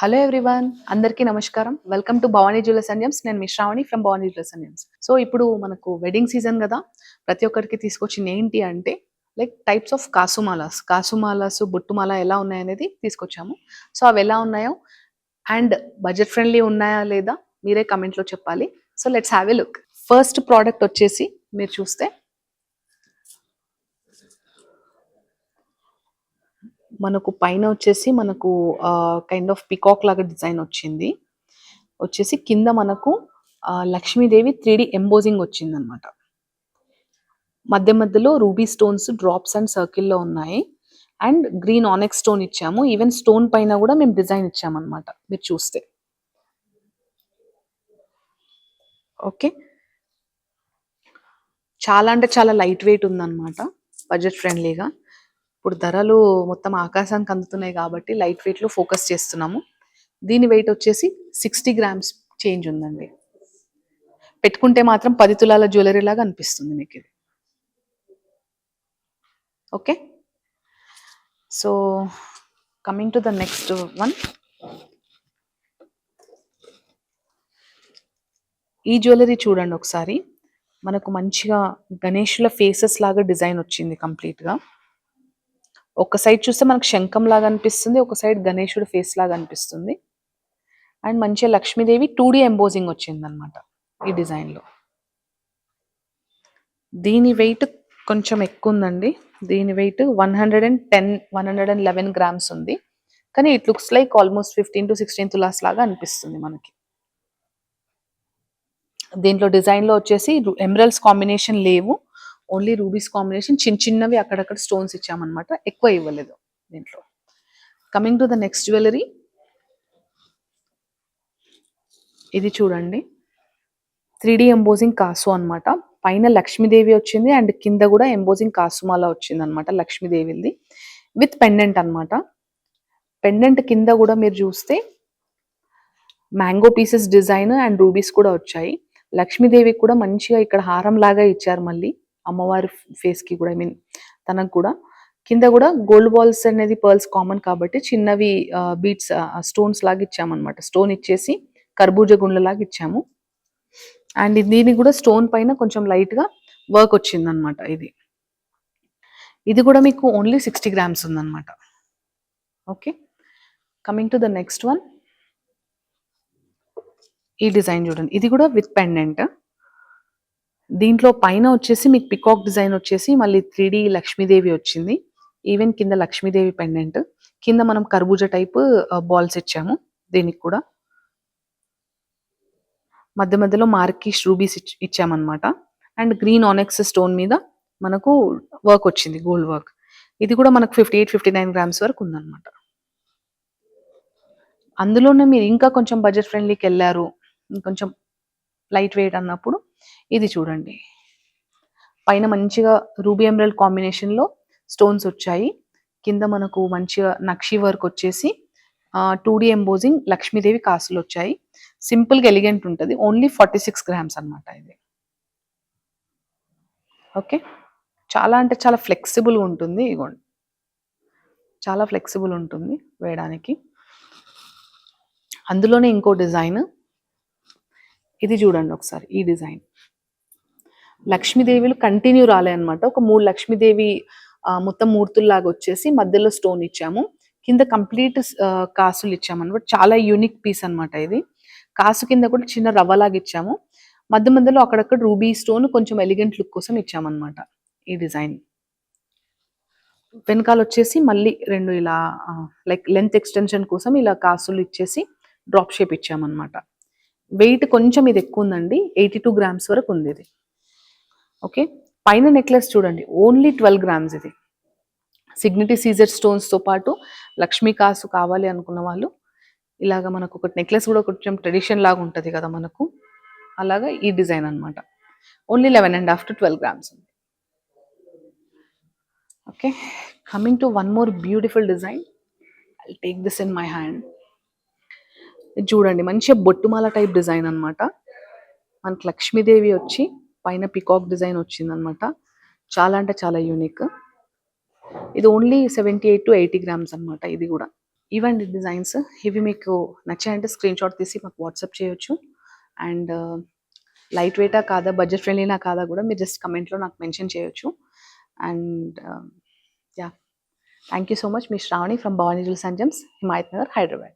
Hello everyone, అందరికీ నమస్కారం. Welcome to Bhavani jewellers and gems. నేను మీ Shravani from Bhavani jewellers and gems. So ఇప్పుడు మనకు వెడ్డింగ్ సీజన్ కదా, ప్రతి ఒక్కరికి తీసుకొచ్చింది ఏంటి అంటే లైక్ టైప్స్ ఆఫ్ కాసుమాలాస్, బొట్టుమాల ఎలా ఉన్నాయనేది తీసుకొచ్చాము. సో అవి ఎలా ఉన్నాయో అండ్ బడ్జెట్ ఫ్రెండ్లీ ఉన్నాయా లేదా మీరే కమెంట్లో చెప్పాలి. So let's have a look. First product వచ్చేసి మీరు చూస్తే మనకు పైన వచ్చేసి మనకు కైండ్ ఆఫ్ పికాక్ లాగా డిజైన్ వచ్చింది. వచ్చేసి కింద మనకు లక్ష్మీదేవి 3D ఎంబోజింగ్ వచ్చింది అనమాట. మధ్య మధ్యలో రూబీ స్టోన్స్ డ్రాప్స్ అండ్ సర్కిల్లో ఉన్నాయి. అండ్ గ్రీన్ ఆనెక్స్ స్టోన్ ఇచ్చాము. ఈవెన్ స్టోన్ పైన కూడా మేము డిజైన్ ఇచ్చామన్నమాట మీరు చూస్తే. ఓకే, చాలా అంటే చాలా లైట్ వెయిట్ ఉందన్నమాట, బడ్జెట్ ఫ్రెండ్లీగా. ఇప్పుడు ధరలు మొత్తం ఆకాశానికి అందుతున్నాయి కాబట్టి లైట్ వెయిట్లో ఫోకస్ చేస్తున్నాము. దీని వెయిట్ వచ్చేసి 60 గ్రామ్స్ చేంజ్ ఉందండి. పెట్టుకుంటే మాత్రం 10 తులాల జ్యువెలరీ లాగా అనిపిస్తుంది మీకు ఇది. Okay, so coming to the next one. ఈ జ్యువెలరీ చూడండి ఒకసారి. మనకు మంచిగా గణేషుల ఫేసెస్ లాగా డిజైన్ వచ్చింది కంప్లీట్గా. ఒక సైడ్ చూస్తే మనకు శంఖం లాగా అనిపిస్తుంది, ఒక సైడ్ గణేశుడు ఫేస్ లాగా అనిపిస్తుంది. అండ్ మంచిగా లక్ష్మీదేవి 2D ఎంబోజింగ్ వచ్చింది అనమాట ఈ డిజైన్లో. దీని వెయిట్ కొంచెం ఎక్కువ ఉందండి. దీని వెయిట్ 111 గ్రామ్స్ ఉంది. కానీ it looks like almost 15 to 16 tolas లాగా అనిపిస్తుంది మనకి. దీంట్లో డిజైన్లో వచ్చేసి ఎమరల్స్ కాంబినేషన్ లేవు, ఓన్లీ రూబీస్ కాంబినేషన్. చిన్న చిన్నవి అక్కడక్కడ స్టోన్స్ ఇచ్చామన్నమాట, ఎక్కువ ఇవ్వలేదు దీంట్లో. Coming to the next jewellery. ఇది చూడండి, 3D ఎంబోజింగ్ కాసు అనమాట. పైన లక్ష్మీదేవి వచ్చింది అండ్ కింద కూడా ఎంబోజింగ్ కాసుమాల వచ్చింది అనమాట లక్ష్మీదేవిది, విత్ పెండెంట్ అనమాట. పెండెంట్ కింద కూడా మీరు చూస్తే mango pieces design and rubies కూడా వచ్చాయి. లక్ష్మీదేవికి కూడా మంచిగా ఇక్కడ హారం లాగా ఇచ్చారు, మళ్ళీ అమ్మవారి ఫేస్కి కూడా, ఐ మీన్ తనకు కూడా. కింద కూడా గోల్డ్ బాల్స్ అనేది పర్ల్స్ కామన్ కాబట్టి చిన్నవి బీట్స్ స్టోన్స్ లాగా ఇచ్చామన్నమాట. స్టోన్ ఇచ్చేసి కర్బూజ గుండ్లలాగా ఇచ్చాము. అండ్ దీనికి కూడా స్టోన్ పైన కొంచెం లైట్గా వర్క్ వచ్చిందనమాట. ఇది కూడా మీకు ఓన్లీ 60 గ్రామ్స్ ఉందన్నమాట. Okay, coming to the next one. ఈ డిజైన్ చూడండి, ఇది కూడా విత్ పెండెంట్. దీంట్లో పైన వచ్చేసి మీకు పికాక్ డిజైన్ వచ్చేసి మళ్ళీ 3D లక్ష్మీదేవి వచ్చింది. ఈవెన్ కింద లక్ష్మీదేవి పెండెంట్, కింద మనం కర్బూజా టైప్ బాల్స్ ఇచ్చాము. దీనికి కూడా మధ్య మధ్యలో మార్కిష్ రూబీస్ ఇచ్చామన్నమాట. అండ్ గ్రీన్ ఆనెక్స్ స్టోన్ మీద మనకు వర్క్ వచ్చింది, గోల్డ్ వర్క్. ఇది కూడా మనకు 58-59 గ్రామ్స్ వరకు ఉందన్నమాట. అందులోనే మీరు ఇంకా కొంచెం బడ్జెట్ ఫ్రెండ్లీకి వెళ్ళారు, కొంచెం లైట్ వెయిట్ అన్నప్పుడు ఇది చూడండి. పైన మంచిగా రూబీ ఎమరల్డ్ కాంబినేషన్లో స్టోన్స్ వచ్చాయి. కింద మనకు మంచిగా నక్షి వర్క్ వచ్చేసి 2D ఎంబోజింగ్ లక్ష్మీదేవి కాసులు వచ్చాయి. సింపుల్గా ఎలిగెంట్ ఉంటుంది. ఓన్లీ 46 గ్రామ్స్ అనమాట ఇది. ఓకే, చాలా అంటే చాలా ఫ్లెక్సిబుల్గా ఉంటుంది. ఇగోండి, చాలా ఫ్లెక్సిబుల్ ఉంటుంది వేయడానికి. అందులోనే ఇంకో డిజైన్, ఇది చూడండి ఒకసారి. ఈ డిజైన్ లక్ష్మీదేవిలు కంటిన్యూ రాలే అనమాట. ఒక 3 లక్ష్మీదేవి మొత్తం మూర్తుల్లాగా వచ్చేసి మధ్యలో స్టోన్ ఇచ్చాము. కింద కంప్లీట్ కాసులు ఇచ్చామన్నమాట. చాలా యూనిక్ పీస్ అనమాట ఇది. కాసు కింద కూడా చిన్న రవ్వలాగా ఇచ్చాము. మధ్య మధ్యలో అక్కడక్కడ రూబీ స్టోన్ కొంచెం ఎలిగెంట్ లుక్ కోసం ఇచ్చామన్నమాట ఈ డిజైన్. వెనకాల వచ్చేసి మళ్ళీ 2 ఇలా లైక్ లెంత్ ఎక్స్టెన్షన్ కోసం ఇలా కాసులు ఇచ్చేసి డ్రాప్ షేప్ ఇచ్చామన్నమాట. వెయిట్ కొంచెం ఇది ఎక్కువ ఉందండి, 82 గ్రామ్స్ వరకు ఉంది ఇది. ఓకే, పైన నెక్లెస్ చూడండి, ఓన్లీ 12 గ్రామ్స్ ఇది. సిగ్నిటీ సీజర్ స్టోన్స్తో పాటు లక్ష్మీ కాసు కావాలి అనుకున్న వాళ్ళు ఇలాగ మనకు ఒక నెక్లెస్ కూడా కొంచెం ట్రెడిషన్ లాగా ఉంటుంది కదా మనకు, అలాగా ఈ డిజైన్ అనమాట. ఓన్లీ 11.5 to 12 గ్రామ్స్ ఉంది. Okay, coming to one more beautiful design. I take this in my hand. చూడండి, మంచిగా బొట్టుమాల టైప్ డిజైన్ అనమాట. మనకు లక్ష్మీదేవి వచ్చి పైన పికాక్ డిజైన్ వచ్చిందనమాట. చాలా అంటే చాలా యూనిక్. ఇది ఓన్లీ 78 to 80 గ్రామ్స్ అనమాట. ఇది కూడా ఇవండి డిజైన్స్. ఇవి మీకు నచ్చాయంటే స్క్రీన్ షాట్ తీసి మాకు వాట్సాప్ చేయొచ్చు. అండ్ లైట్ వెయిటా కాదా, బడ్జెట్ ఫ్రెండ్లీనా కాదా కూడా మీరు జస్ట్ కమెంట్లో నాకు మెన్షన్ చేయొచ్చు. And yeah, thank you so much. మీ Shravani from Bhavani jewels and gems, Himayat Nagar, Hyderabad.